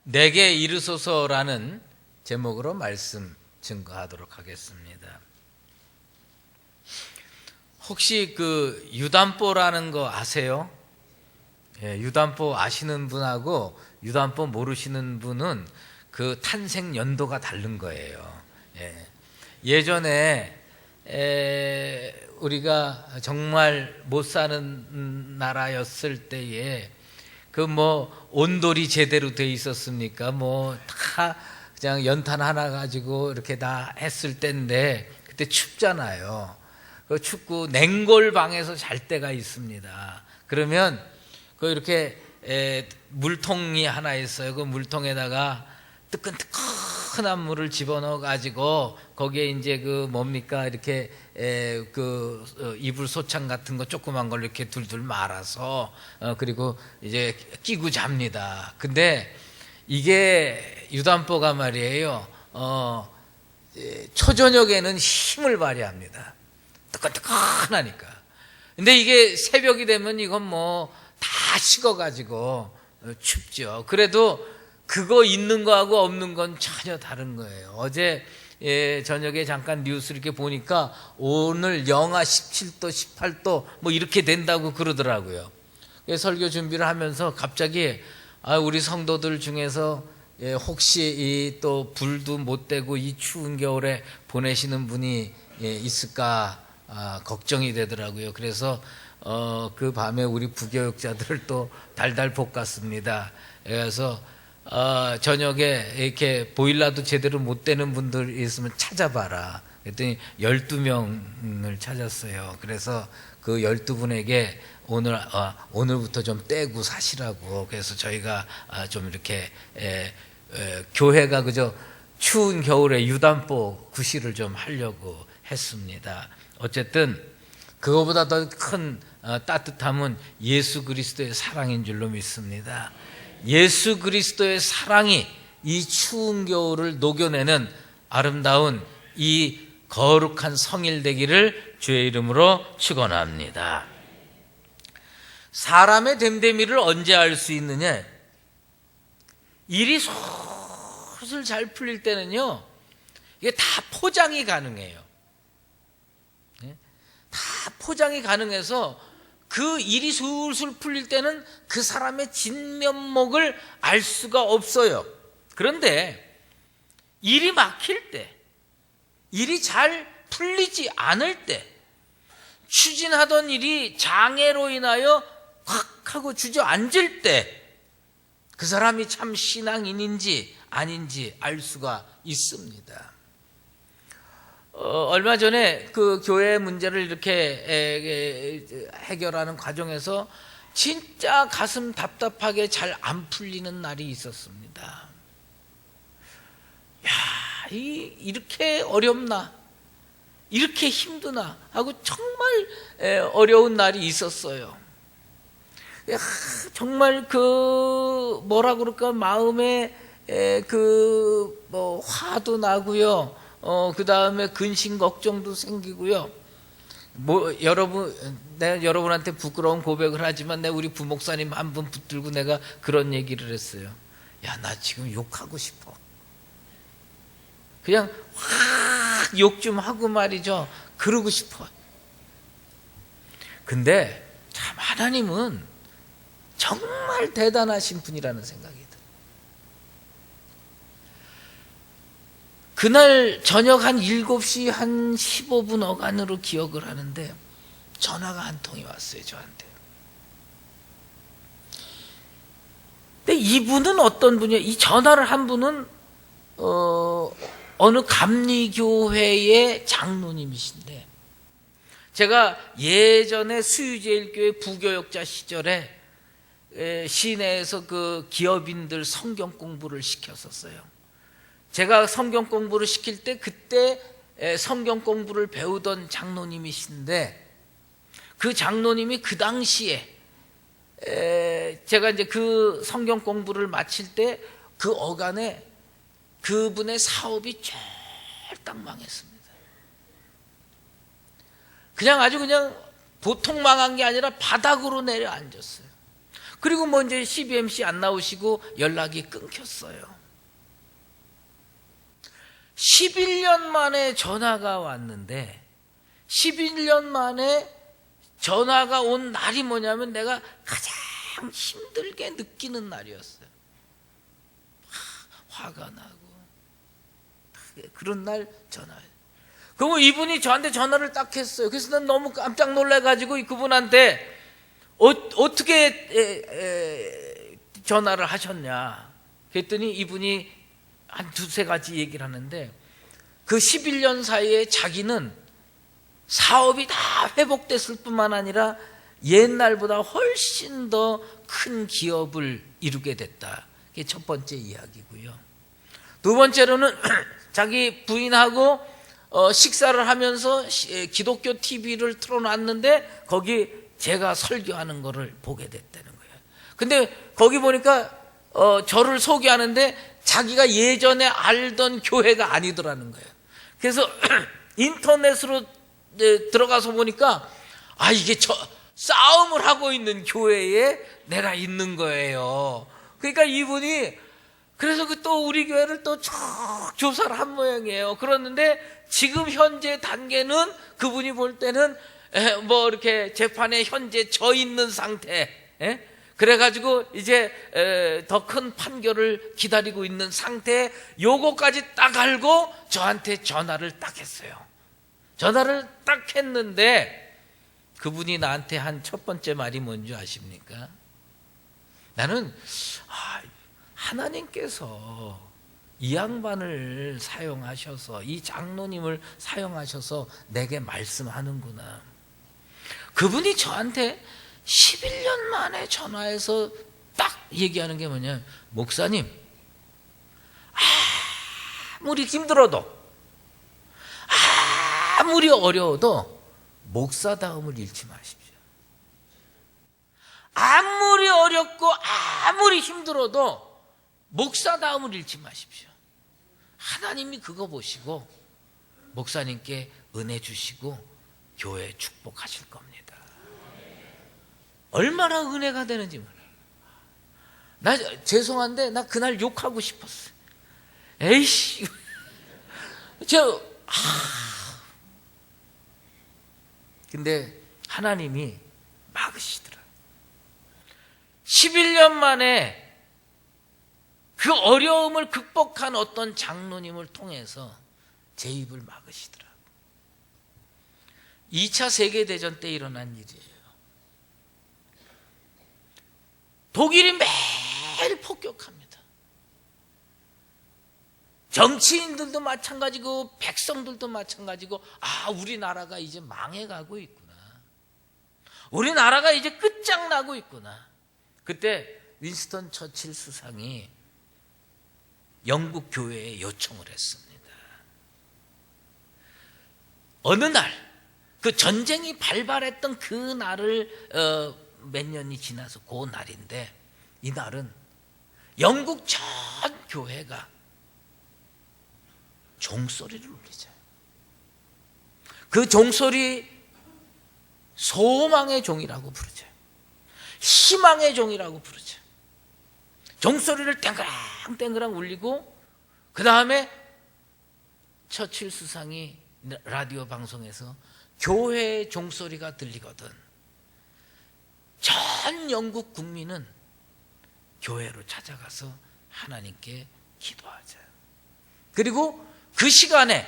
내게 이르소서라는 제목으로 말씀 증거하도록 하겠습니다. 혹시 그 유담보라는 거 아세요? 예, 유담보 아시는 분하고 유담보 모르시는 분은 그 탄생 연도가 다른 거예요. 예. 예전에 우리가 정말 못 사는 나라였을 때에 그 뭐 온돌이 제대로 돼 있었습니까? 뭐 다 그냥 연탄 하나 가지고 이렇게 다 했을 때인데 그때 춥잖아요. 그 춥고 냉골방에서 잘 때가 있습니다. 그러면 그 이렇게 물통이 하나 있어요. 그 물통에다가 뜨끈뜨끈한 물을 집어넣어 가지고 거기에 이제 그 뭡니까 이렇게 그 이불 소창 같은 거 조그만 걸로 이렇게 둘둘 말아서 그리고 이제 끼고 잡니다. 근데 이게 유담보가 말이에요. 초저녁에는 힘을 발휘합니다. 뜨끈뜨끈하니까. 근데 이게 새벽이 되면 이건 뭐 다 식어가지고 춥죠. 그래도 그거 있는 거하고 없는 건 전혀 다른 거예요. 어제 저녁에 잠깐 뉴스 이렇게 보니까 오늘 영하 17도, 18도 뭐 이렇게 된다고 그러더라고요. 설교 준비를 하면서 갑자기 우리 성도들 중에서 혹시 또 불도 못 떼고 이 추운 겨울에 보내시는 분이 있을까 걱정이 되더라고요. 그래서 그 밤에 우리 부교육자들을 또 달달 볶았습니다. 그래서 저녁에 이렇게 보일러도 제대로 못 되는 분들 있으면 찾아봐라. 그랬더니 12명을 찾았어요. 그래서 그 12분에게 오늘부터 좀 떼고 사시라고. 그래서 저희가 좀 이렇게 교회가 그저 추운 겨울에 유담보 구실을 좀 하려고 했습니다. 어쨌든 그거보다 더 큰 따뜻함은 예수 그리스도의 사랑인 줄로 믿습니다. 예수 그리스도의 사랑이 이 추운 겨울을 녹여내는 아름다운 이 거룩한 성일 되기를 주의 이름으로 축원합니다. 사람의 됨됨이를 언제 알 수 있느냐? 일이 솔솔 잘 풀릴 때는요, 이게 다 포장이 가능해요. 다 포장이 가능해서 그 일이 술술 풀릴 때는 그 사람의 진면목을 알 수가 없어요. 그런데 일이 막힐 때, 일이 잘 풀리지 않을 때, 추진하던 일이 장애로 인하여 확 하고 주저앉을 때 그 사람이 참 신앙인인지 아닌지 알 수가 있습니다. 얼마 전에 그 교회 문제를 이렇게 해결하는 과정에서 진짜 가슴 답답하게 잘 안 풀리는 날이 있었습니다. 야, 이렇게 어렵나? 이렇게 힘드나? 하고 정말 어려운 날이 있었어요. 야, 정말 그 뭐라 그럴까 마음에 그 뭐 화도 나고요. 그 다음에 근심 걱정도 생기고요. 뭐 내가 여러분한테 부끄러운 고백을 하지만 내가 우리 부목사님 한 분 붙들고 내가 그런 얘기를 했어요. 야, 나 지금 욕하고 싶어. 그냥 확 욕 좀 하고 말이죠. 그러고 싶어. 근데 참 하나님은 정말 대단하신 분이라는 생각이 들어요. 그날 저녁 한 7시 한 15분 어간으로 기억을 하는데 전화가 한 통이 왔어요, 저한테. 근데 이분은 어떤 분이에요? 이 전화를 한 분은 어느 감리교회의 장로님이신데, 제가 예전에 수유제일교회 부교역자 시절에 시내에서 그 기업인들 성경 공부를 시켰었어요. 제가 성경 공부를 시킬 때 그때 성경 공부를 배우던 장로님이신데, 그 장로님이 그 당시에 제가 이제 그 성경 공부를 마칠 때 그 어간에 그분의 사업이 쫄딱 망했습니다. 그냥 아주 그냥 보통 망한 게 아니라 바닥으로 내려앉았어요. 그리고 뭐 이제 CBMC 안 나오시고 연락이 끊겼어요. 11년 만에 전화가 왔는데 11년 만에 전화가 온 날이 뭐냐면 내가 가장 힘들게 느끼는 날이었어요. 화가 나고 그런 날 전화해요. 그러면 이분이 저한테 전화를 딱 했어요. 그래서 난 너무 깜짝 놀라가지고 그분한테 어떻게 전화를 하셨냐 그랬더니 이분이 한 두세 가지 얘기를 하는데 그 11년 사이에 자기는 사업이 다 회복됐을 뿐만 아니라 옛날보다 훨씬 더 큰 기업을 이루게 됐다. 그게 첫 번째 이야기고요. 두 번째로는 자기 부인하고 식사를 하면서 기독교 TV를 틀어놨는데 거기 제가 설교하는 거를 보게 됐다는 거예요. 근데 거기 보니까 저를 소개하는데 자기가 예전에 알던 교회가 아니더라는 거예요. 그래서 인터넷으로 들어가서 보니까 이게 싸움을 하고 있는 교회에 내가 있는 거예요. 그러니까 이분이 그래서 또 우리 교회를 또 쭉 조사를 한 모양이에요. 그러는데 지금 현재 단계는 그분이 볼 때는 뭐 이렇게 재판에 현재 져 있는 상태. 그래가지고 이제 더 큰 판결을 기다리고 있는 상태에 요거까지 딱 알고 저한테 전화를 딱 했어요. 전화를 딱 했는데 그분이 나한테 한 첫 번째 말이 뭔지 아십니까? 나는 하나님께서 이 양반을 사용하셔서 이 장로님을 사용하셔서 내게 말씀하는구나. 그분이 저한테 11년 만에 전화해서 딱 얘기하는 게 뭐냐, 목사님 아무리 힘들어도 아무리 어려워도 목사다움을 잃지 마십시오. 아무리 어렵고 아무리 힘들어도 목사다움을 잃지 마십시오. 하나님이 그거 보시고 목사님께 은혜 주시고 교회 축복하실 겁니다. 얼마나 은혜가 되는지 몰라요. 나 죄송한데 나 그날 욕하고 싶었어요. 에이씨 근데 하나님이 막으시더라. 11년 만에 그 어려움을 극복한 어떤 장로님을 통해서 제 입을 막으시더라. 2차 세계대전 때 일어난 일이에요. 독일이 매일 폭격합니다. 정치인들도 마찬가지고 백성들도 마찬가지고 우리나라가 이제 망해가고 있구나. 우리나라가 이제 끝장나고 있구나. 그때 윈스턴 처칠 수상이 영국 교회에 요청을 했습니다. 어느 날 그 전쟁이 발발했던 그 날을 몇 년이 지나서 그 날인데 이 날은 영국 전 교회가 종소리를 울리죠. 그 종소리 소망의 종이라고 부르죠. 희망의 종이라고 부르죠. 종소리를 땡그랑 울리고 그 다음에 처칠 수상이 라디오 방송에서 교회의 종소리가 들리거든 전 영국 국민은 교회로 찾아가서 하나님께 기도하자. 그리고 그 시간에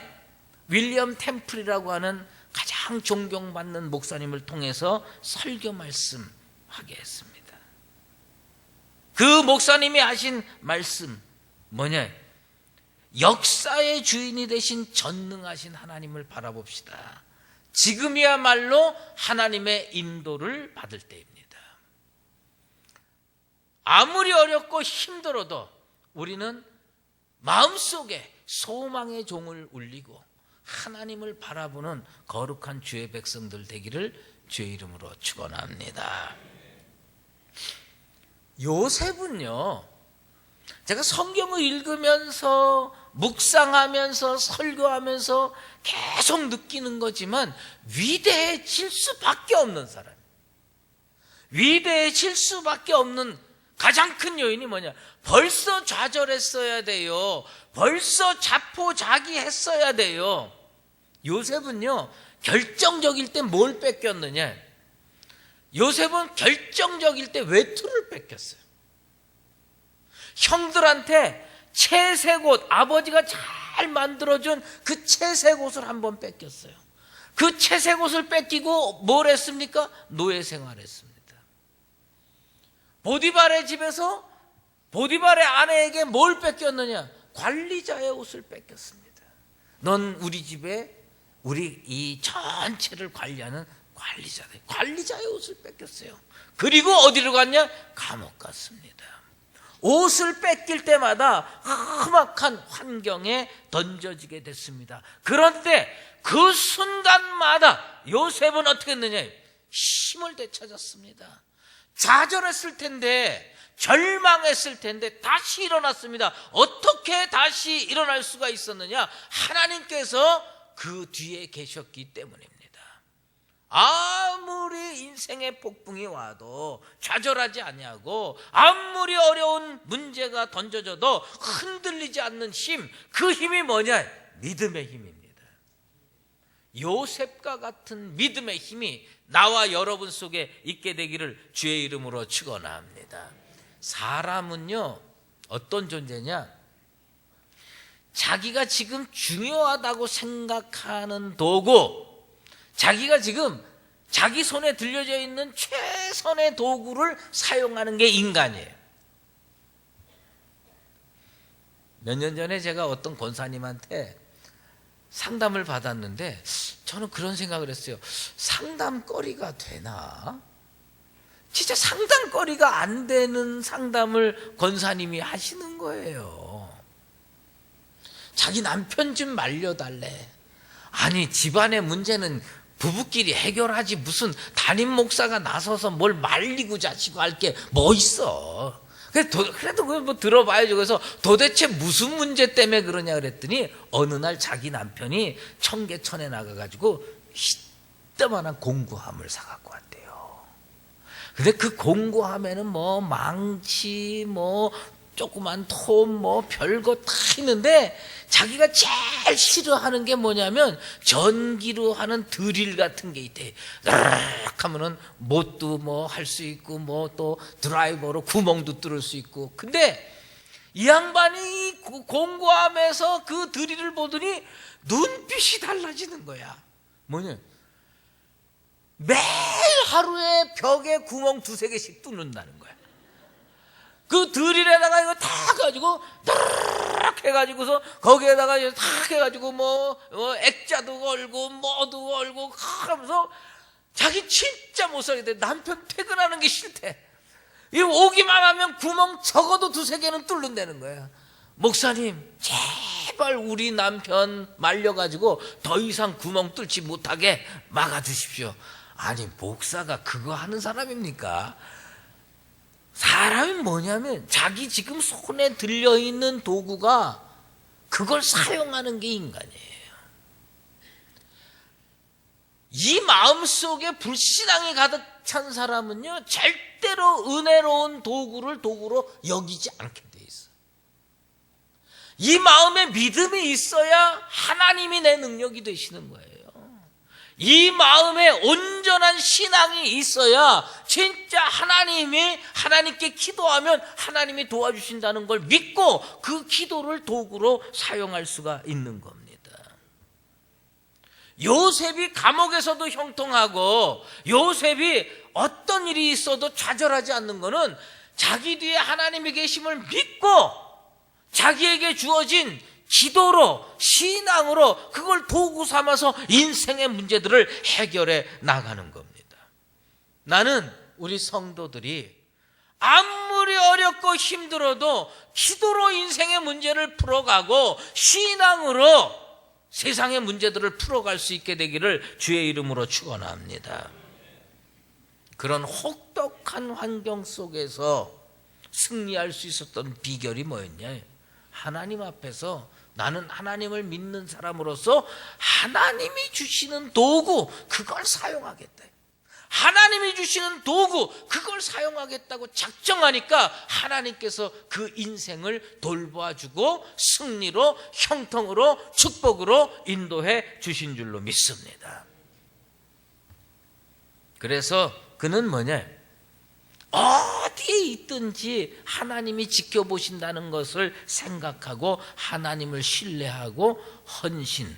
윌리엄 템플이라고 하는 가장 존경받는 목사님을 통해서 설교 말씀하게 했습니다. 그 목사님이 하신 말씀 뭐냐? 역사의 주인이 되신 전능하신 하나님을 바라봅시다. 지금이야말로 하나님의 인도를 받을 때입니다. 아무리 어렵고 힘들어도 우리는 마음속에 소망의 종을 울리고 하나님을 바라보는 거룩한 주의 백성들 되기를 주의 이름으로 축원합니다. 요셉은요, 제가 성경을 읽으면서 묵상하면서 설교하면서 계속 느끼는 거지만 위대해질 수밖에 없는 사람, 위대해질 수밖에 없는 가장 큰 요인이 뭐냐? 벌써 좌절했어야 돼요. 벌써 자포자기했어야 돼요. 요셉은요, 결정적일 때 뭘 뺏겼느냐? 요셉은 결정적일 때 외투를 뺏겼어요. 형들한테 채색옷, 아버지가 잘 만들어준 그 채색옷을 한번 뺏겼어요. 그 채색옷을 뺏기고 뭘 했습니까? 노예 생활했습니다. 보디발의 집에서 보디발의 아내에게 뭘 뺏겼느냐? 관리자의 옷을 뺏겼습니다. 넌 우리 집에 우리 이 전체를 관리하는 관리자의 옷을 뺏겼어요. 그리고 어디로 갔냐? 감옥 갔습니다. 옷을 뺏길 때마다 험악한 환경에 던져지게 됐습니다. 그런데 그 순간마다 요셉은 어떻게 했느냐? 힘을 되찾았습니다. 좌절했을 텐데, 절망했을 텐데 다시 일어났습니다. 어떻게 다시 일어날 수가 있었느냐? 하나님께서 그 뒤에 계셨기 때문입니다. 아무리 인생의 폭풍이 와도 좌절하지 아니하고, 아무리 어려운 문제가 던져져도 흔들리지 않는 힘, 그 힘이 뭐냐? 믿음의 힘입니다. 요셉과 같은 믿음의 힘이 나와 여러분 속에 있게 되기를 주의 이름으로 축원합니다. 사람은요, 어떤 존재냐? 자기가 지금 중요하다고 생각하는 도구, 자기가 지금 자기 손에 들려져 있는 최선의 도구를 사용하는 게 인간이에요. 몇 년 전에 제가 어떤 권사님한테 상담을 받았는데 저는 그런 생각을 했어요. 상담거리가 되나? 진짜 상담거리가 안 되는 상담을 권사님이 하시는 거예요. 자기 남편 좀 말려달래. 아니, 집안의 문제는 부부끼리 해결하지 무슨 담임 목사가 나서서 뭘 말리고 자시고 할 게 뭐 있어. 그래도 뭐 들어봐야죠. 그래서 도대체 무슨 문제 때문에 그러냐 그랬더니 어느 날 자기 남편이 청계천에 나가가지고 이따만한 공구함을 사갖고 왔대요. 근데 그 공구함에는 뭐 망치, 뭐 조그만 톱, 뭐 별거 다 있는데 자기가 제일 싫어하는 게 뭐냐면 전기로 하는 드릴 같은 게 있대. 르륵 하면은 못도 뭐 할 수 있고, 뭐 또 드라이버로 구멍도 뚫을 수 있고. 근데 이 양반이 공구함에서 그 드릴을 보더니 눈빛이 달라지는 거야. 뭐냐? 매일 하루에 벽에 구멍 2-3개씩 뚫는다는 거야. 그 드릴에다가 이거 다 가지고 딱 해가지고서 거기에다가 딱 해가지고 뭐 액자도 걸고 뭐도 걸고 하면서 자기 진짜 못 살게 돼. 남편 퇴근하는 게 싫대. 이 오기만 하면 구멍 적어도 2-3개는 뚫는다는 거야. 목사님, 제발 우리 남편 말려가지고 더 이상 구멍 뚫지 못하게 막아주십시오. 아니, 목사가 그거 하는 사람입니까? 사람이 뭐냐면 자기 지금 손에 들려있는 도구가 그걸 사용하는 게 인간이에요. 이 마음속에 불신앙이 가득 찬 사람은요, 절대로 은혜로운 도구를 도구로 여기지 않게 돼 있어요. 이 마음에 믿음이 있어야 하나님이 내 능력이 되시는 거예요. 이 마음에 온전한 신앙이 있어야 진짜 하나님께 기도하면 하나님이 도와주신다는 걸 믿고 그 기도를 도구로 사용할 수가 있는 겁니다. 요셉이 감옥에서도 형통하고 요셉이 어떤 일이 있어도 좌절하지 않는 것은 자기 뒤에 하나님의 계심을 믿고 자기에게 주어진 기도로, 신앙으로 그걸 도구 삼아서 인생의 문제들을 해결해 나가는 겁니다. 나는 우리 성도들이 아무리 어렵고 힘들어도 기도로 인생의 문제를 풀어가고 신앙으로 세상의 문제들을 풀어갈 수 있게 되기를 주의 이름으로 축원합니다. 그런 혹독한 환경 속에서 승리할 수 있었던 비결이 뭐였냐? 하나님 앞에서 나는 하나님을 믿는 사람으로서 하나님이 주시는 도구, 그걸 사용하겠다. 하나님이 주시는 도구, 그걸 사용하겠다고 작정하니까 하나님께서 그 인생을 돌봐주고 승리로, 형통으로, 축복으로 인도해 주신 줄로 믿습니다. 그래서 그는 뭐냐? 어디에 있든지 하나님이 지켜보신다는 것을 생각하고 하나님을 신뢰하고 헌신,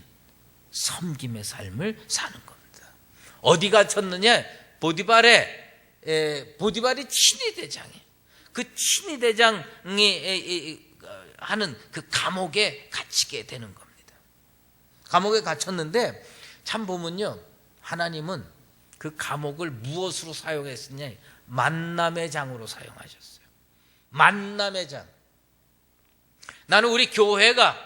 섬김의 삶을 사는 겁니다. 어디 갇혔느냐? 보디발이 친위 대장이, 그 친위 대장이 하는 그 감옥에 갇히게 되는 겁니다. 감옥에 갇혔는데 참 보면요, 하나님은 그 감옥을 무엇으로 사용했느냐? 만남의 장으로 사용하셨어요. 만남의 장. 나는 우리 교회가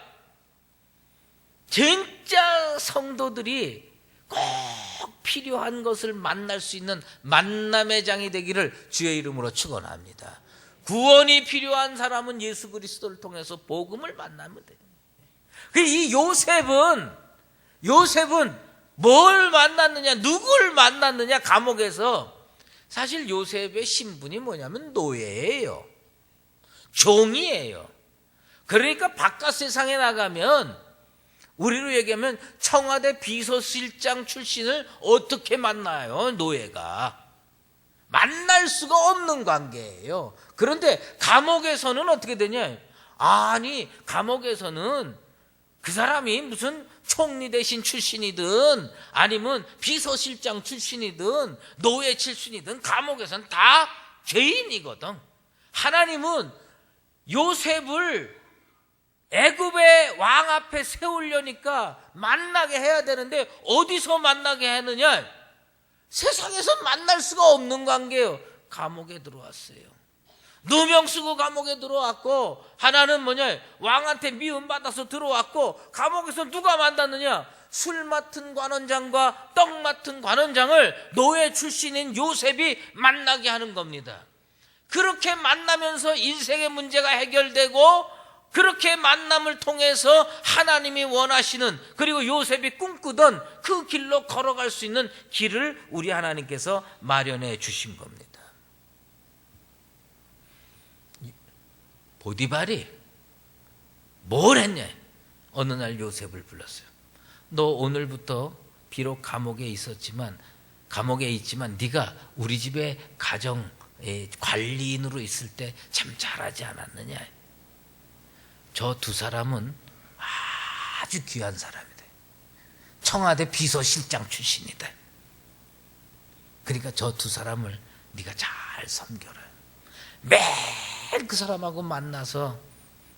진짜 성도들이 꼭 필요한 것을 만날 수 있는 만남의 장이 되기를 주의 이름으로 축원합니다. 구원이 필요한 사람은 예수 그리스도를 통해서 복음을 만나면 돼요. 이 요셉은 뭘 만났느냐, 누굴 만났느냐? 감옥에서. 사실 요셉의 신분이 뭐냐면 노예예요. 종이에요. 그러니까 바깥 세상에 나가면, 우리로 얘기하면 청와대 비서실장 출신을 어떻게 만나요? 노예가. 만날 수가 없는 관계예요. 그런데 감옥에서는 어떻게 되냐? 아니, 감옥에서는 그 사람이 무슨 총리 대신 출신이든 아니면 비서실장 출신이든 노예 출신이든 감옥에서는 다 죄인이거든. 하나님은 요셉을 애굽의 왕 앞에 세우려니까 만나게 해야 되는데 어디서 만나게 하느냐? 세상에서 만날 수가 없는 관계예요. 감옥에 들어왔어요. 누명 쓰고 감옥에 들어왔고, 하나는 뭐냐? 왕한테 미움받아서 들어왔고, 감옥에서 누가 만났느냐? 술 맡은 관원장과 떡 맡은 관원장을 노예 출신인 요셉이 만나게 하는 겁니다. 그렇게 만나면서 인생의 문제가 해결되고, 그렇게 만남을 통해서 하나님이 원하시는, 그리고 요셉이 꿈꾸던 그 길로 걸어갈 수 있는 길을 우리 하나님께서 마련해 주신 겁니다. 보디발이 뭘 했냐? 어느 날 요셉을 불렀어요. 너 오늘부터 비록 감옥에 있지만 네가 우리 집에 가정 관리인으로 있을 때 참 잘하지 않았느냐? 저 두 사람은 아주 귀한 사람이다. 청와대 비서실장 출신이다. 그러니까 저 두 사람을 네가 잘 섬겨라. 매일 그 사람하고 만나서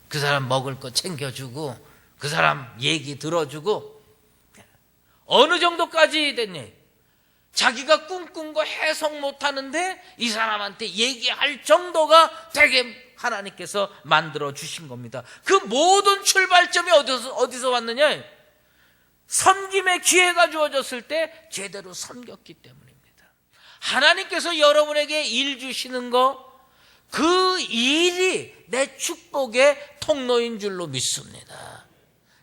그 사람 먹을 거 챙겨주고 그 사람 얘기 들어주고. 어느 정도까지 됐냐? 자기가 꿈꾼 거 해석 못하는데 이 사람한테 얘기할 정도가 되게 하나님께서 만들어 주신 겁니다. 그 모든 출발점이 어디서 왔느냐? 섬김의 기회가 주어졌을 때 제대로 섬겼기 때문입니다. 하나님께서 여러분에게 일 주시는 거, 그 일이 내 축복의 통로인 줄로 믿습니다.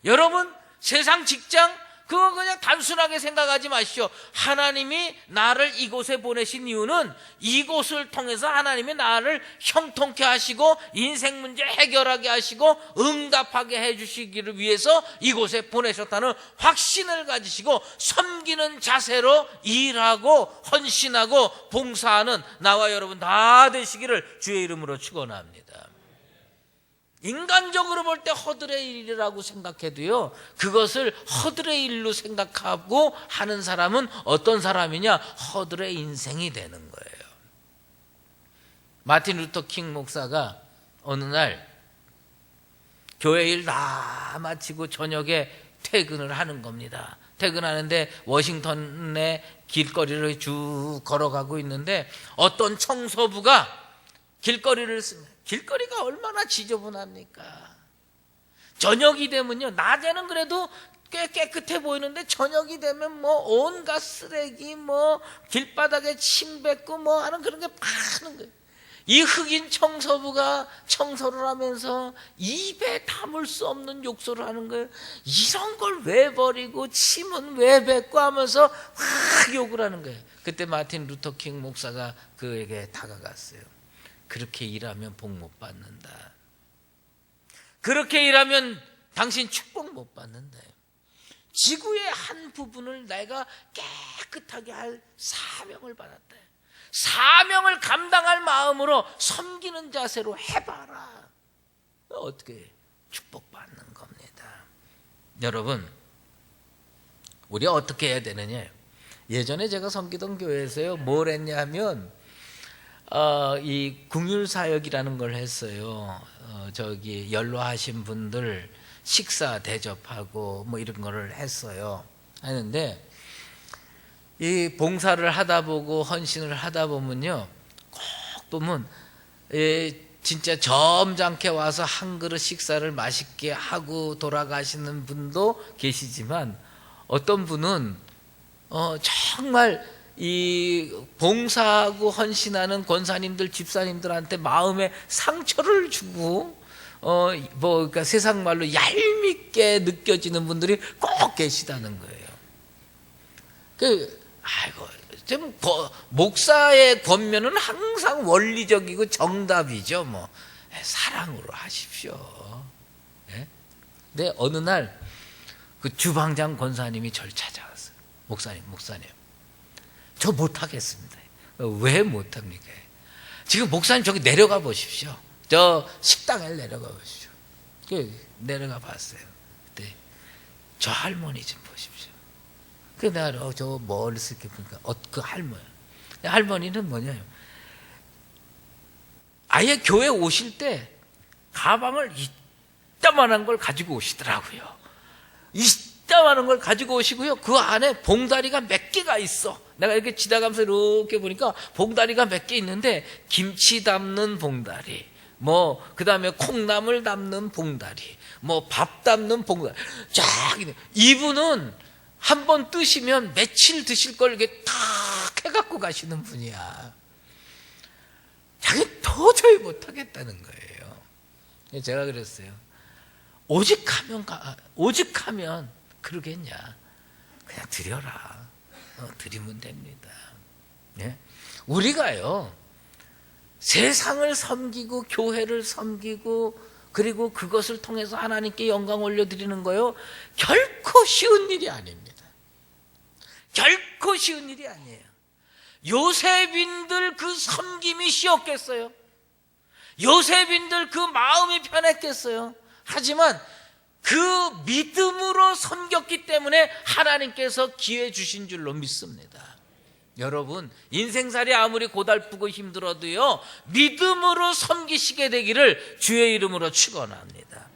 여러분, 세상 직장 그거 그냥 단순하게 생각하지 마시오. 하나님이 나를 이곳에 보내신 이유는 이곳을 통해서 하나님이 나를 형통케 하시고 인생 문제 해결하게 하시고 응답하게 해주시기를 위해서 이곳에 보내셨다는 확신을 가지시고 섬기는 자세로 일하고 헌신하고 봉사하는 나와 여러분 다 되시기를 주의 이름으로 축원합니다. 인간적으로 볼 때 허들의 일이라고 생각해도요, 그것을 허들의 일로 생각하고 하는 사람은 어떤 사람이냐? 허들의 인생이 되는 거예요. 마틴 루터 킹 목사가 어느 날 교회 일 다 마치고 저녁에 퇴근을 하는 겁니다. 퇴근하는데 워싱턴의 길거리를 쭉 걸어가고 있는데 어떤 청소부가 길거리를 씁니다. 길거리가 얼마나 지저분합니까? 저녁이 되면요, 낮에는 그래도 꽤 깨끗해 보이는데 저녁이 되면 뭐 온갖 쓰레기, 뭐 길바닥에 침 뱉고 뭐 하는 그런 게 많은 거예요. 이 흑인 청소부가 청소를 하면서 입에 담을 수 없는 욕설을 하는 거예요. 이런 걸 왜 버리고 침은 왜 뱉고 하면서 확 욕을 하는 거예요. 그때 마틴 루터 킹 목사가 그에게 다가갔어요. 그렇게 일하면 복 못 받는다. 그렇게 일하면 당신 축복 못 받는다. 지구의 한 부분을 내가 깨끗하게 할 사명을 받았다. 사명을 감당할 마음으로 섬기는 자세로 해봐라. 어떻게 축복받는 겁니다. 여러분, 우리가 어떻게 해야 되느냐. 예전에 제가 섬기던 교회에서요, 뭘 했냐 하면 이 궁율사역이라는 걸 했어요. 저기 연로하신 분들 식사 대접하고 뭐 이런 거를 했어요. 하는데 이 봉사를 하다 보고 헌신을 하다 보면요, 꼭 보면 진짜 점잖게 와서 한 그릇 식사를 맛있게 하고 돌아가시는 분도 계시지만, 어떤 분은 정말 이 봉사하고 헌신하는 권사님들, 집사님들한테 마음에 상처를 주고 그러니까 세상 말로 얄밉게 느껴지는 분들이 꼭 계시다는 거예요. 좀 목사의 권면은 항상 원리적이고 정답이죠. 뭐 사랑으로 하십시오. 네? 근데 어느 날 그 주방장 권사님이 저를 찾아왔어요. 목사님, 저 못하겠습니다. 왜 못합니까? 지금 목사님 저기 내려가 보십시오. 저 식당에 내려가 보십시오. 내려가 봤어요. 그때 저 할머니 좀 보십시오. 내가 저 멀리서 이렇게 보니까 그 할머니. 할머니는 뭐냐요? 아예 교회 오실 때 가방을 이따만한 걸 가지고 오시더라고요. 이따만한 걸 가지고 오시고요, 그 안에 봉다리가 몇 개가 있어. 내가 이렇게 지나가면서 이렇게 보니까 봉다리가 몇 개 있는데, 김치 담는 봉다리, 그 다음에 콩나물 담는 봉다리, 밥 담는 봉다리 쫙 있네. 이분은 한 번 뜨시면 며칠 드실 걸 이렇게 탁 해갖고 가시는 분이야. 자기 도저히 못하겠다는 거예요. 제가 그랬어요. 오직하면 그러겠냐. 그냥 드려라. 드리면 됩니다. 네? 우리가요, 세상을 섬기고 교회를 섬기고 그리고 그것을 통해서 하나님께 영광 올려드리는 거요, 결코 쉬운 일이 아닙니다. 결코 쉬운 일이 아니에요. 요셉인들 그 섬김이 쉬웠겠어요? 요셉인들 그 마음이 편했겠어요? 하지만 그 믿음으로 섬겼기 때문에 하나님께서 기회 주신 줄로 믿습니다. 여러분, 인생살이 아무리 고달프고 힘들어도요, 믿음으로 섬기시게 되기를 주의 이름으로 축원합니다.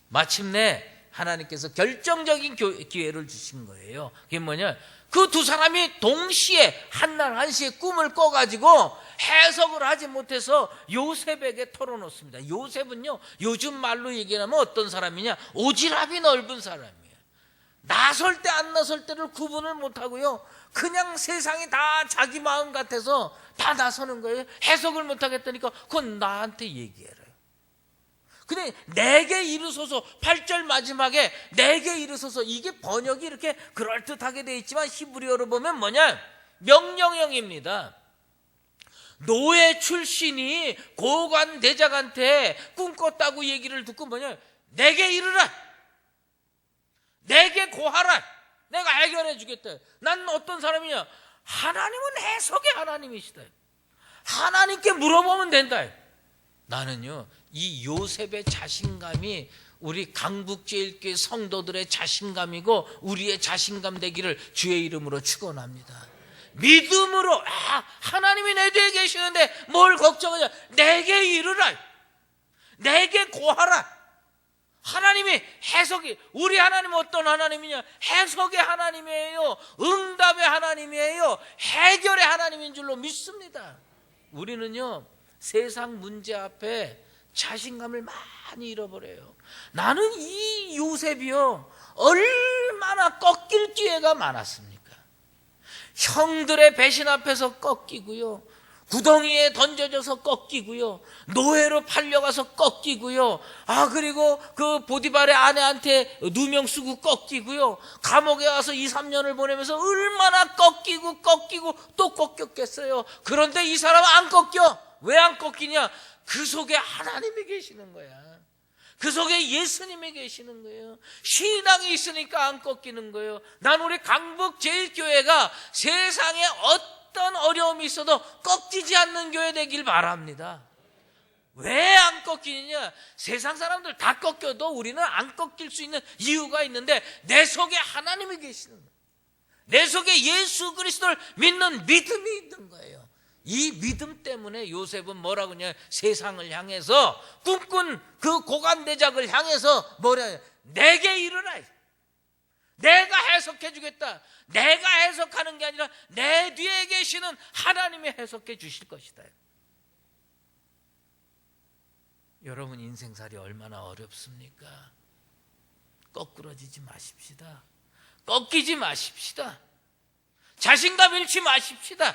마침내 하나님께서 결정적인 기회를 주신 거예요. 그게 뭐냐? 그 두 사람이 동시에 한날 한시에 꿈을 꿔가지고 해석을 하지 못해서 요셉에게 털어놓습니다. 요셉은요, 요즘 말로 얘기하면 어떤 사람이냐? 오지랖이 넓은 사람이에요. 나설 때 안 나설 때를 구분을 못하고요, 그냥 세상이 다 자기 마음 같아서 다 나서는 거예요. 해석을 못하겠다니까 그건 나한테 얘기해라. 근데 내게 이르소서, 8절 마지막에 내게 이르소서, 이게 번역이 이렇게 그럴듯하게 되어 있지만 히브리어로 보면 뭐냐? 명령형입니다. 노예 출신이 고관 대장한테 꿈꿨다고 얘기를 듣고 뭐냐? 내게 이르라, 내게 고하라, 내가 해결해 주겠다. 난 어떤 사람이냐? 하나님은 해석의 하나님이시다. 하나님께 물어보면 된다. 나는요, 이 요셉의 자신감이 우리 강북제일교회 성도들의 자신감이고 우리의 자신감 되기를 주의 이름으로 축원합니다. 믿음으로, 하나님이 내 뒤에 계시는데 뭘 걱정하냐? 내게 이르라, 내게 고하라. 하나님이 해석이, 우리 하나님은 어떤 하나님이냐? 해석의 하나님이에요. 응답의 하나님이에요. 해결의 하나님인 줄로 믿습니다. 우리는요, 세상 문제 앞에 자신감을 많이 잃어버려요. 나는 이 요셉이요, 얼마나 꺾일 기회가 많았습니까? 형들의 배신 앞에서 꺾이고요, 구덩이에 던져져서 꺾이고요, 노예로 팔려가서 꺾이고요, 그리고 그 보디발의 아내한테 누명 쓰고 꺾이고요, 감옥에 와서 2-3년을 보내면서 얼마나 꺾이고 또 꺾였겠어요. 그런데 이 사람은 안 꺾여. 왜 안 꺾이냐? 그 속에 하나님이 계시는 거야. 그 속에 예수님이 계시는 거예요. 신앙이 있으니까 안 꺾이는 거예요. 난 우리 강북제일교회가 세상에 어떤 어려움이 있어도 꺾이지 않는 교회 되길 바랍니다. 왜 안 꺾이느냐? 세상 사람들 다 꺾여도 우리는 안 꺾일 수 있는 이유가 있는데, 내 속에 하나님이 계시는 거예요. 내 속에 예수 그리스도를 믿는 믿음이 있는 거예요. 이 믿음 때문에 요셉은 뭐라고 하냐? 세상을 향해서 꿈꾼 그 고관대작을 향해서 뭐라 해요? 내게 이르라. 내가 해석해 주겠다. 내가 해석하는 게 아니라 내 뒤에 계시는 하나님이 해석해 주실 것이다. 여러분 인생살이 얼마나 어렵습니까? 거꾸러지지 마십시다. 꺾이지 마십시다. 자신감 잃지 마십시다.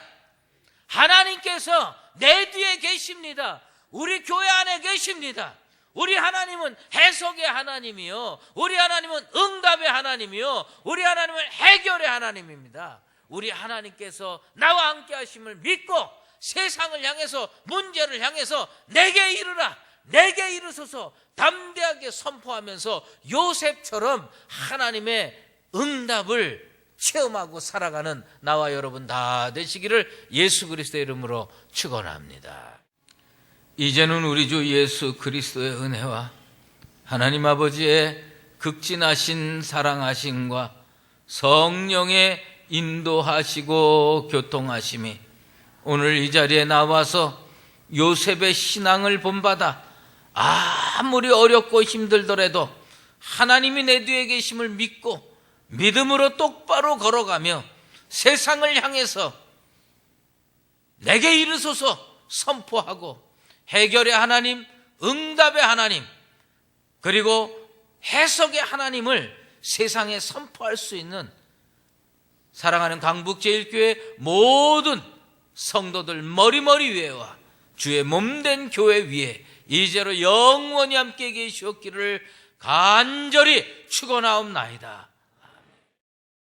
하나님께서 내 뒤에 계십니다. 우리 교회 안에 계십니다. 우리 하나님은 해석의 하나님이요, 우리 하나님은 응답의 하나님이요, 우리 하나님은 해결의 하나님입니다. 우리 하나님께서 나와 함께 하심을 믿고 세상을 향해서, 문제를 향해서 내게 이르라, 내게 이르소서 담대하게 선포하면서 요셉처럼 하나님의 응답을 체험하고 살아가는 나와 여러분 다 되시기를 예수 그리스도의 이름으로 축원합니다. 이제는 우리 주 예수 그리스도의 은혜와 하나님 아버지의 극진하신 사랑하심과 성령의 인도하시고 교통하심이 오늘 이 자리에 나와서 요셉의 신앙을 본받아 아무리 어렵고 힘들더라도 하나님이 내 뒤에 계심을 믿고 믿음으로 똑바로 걸어가며 세상을 향해서 내게 이르소서 선포하고 해결의 하나님, 응답의 하나님, 그리고 해석의 하나님을 세상에 선포할 수 있는 사랑하는 강북제일교회 모든 성도들 머리머리 위에와 주의 몸된 교회 위에 이제로 영원히 함께 계시옵기를 간절히 축원하옵나이다.